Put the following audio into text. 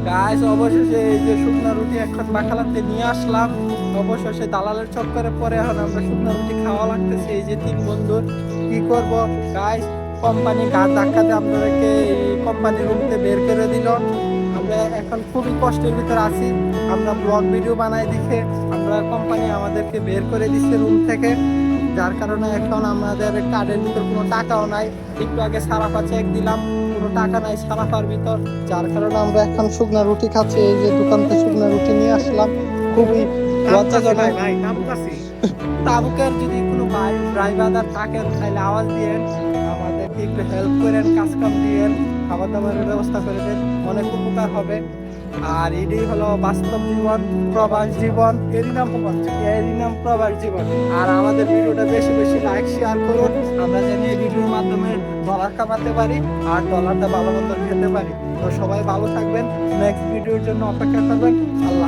Guys অবশেষে এই যে শুকনো রুটি এখন বাখালাতে নিয়ে আসলাম। অবশেষে দালালের চক্করে পরে এখন আমরা শুকনো রুটি খাওয়া লাগতেছে। এই যে তিন বন্ধু কি করব গাইস, কোম্পানি ঘাট ধাক্কাতে আমাদেরকে কোম্পানি রুমতে বের করে দিল। আমরা এখন খুবই কষ্টের ভিতরে আছি। আমরা ব্লগ ভিডিও বানাই দেখে আমরা কোম্পানি আমাদেরকে বের করে দিচ্ছে রুম থেকে, যার কারণে এখন আমাদের কার্ডের ভিতর কোনো টাকাও নাই। একটু আগে সারাফা চেক দিলাম, কোনো টাকা নাই সারাফার ভিতর, যার কারণে আমরা এখন শুকনা রুটি খাচ্ছি। এই যে দোকান থেকে শুকনা রুটি নিয়ে আসলাম, খুবই লজ্জাজনক। তাবুকের যদি কোনো ভাই ড্রাইভার থাকেন তাহলে আওয়াজ দিয়েন, আমাদেরকে একটু হেল্প করেন, কাজ কাম দিয়েন, খাবার দাবারের ব্যবস্থা করে দেন, অনেক উপকার হবে। আর এটাই হলো বাস্তব জীবন, প্রবাস জীবন, এরই নাম প্রবাস জীবন। আর আমাদের ভিডিওটা বেশি বেশি লাইক শেয়ার করুন, আমরা যেন এই ভিডিওর মাধ্যমে ডলার কামাতে পারি আর ডলারটা ভালো মন্দ খেতে পারি। তো সবাই ভালো থাকবেন, নেক্সট ভিডিওর জন্য অপেক্ষা করবেন। আল্লাহ।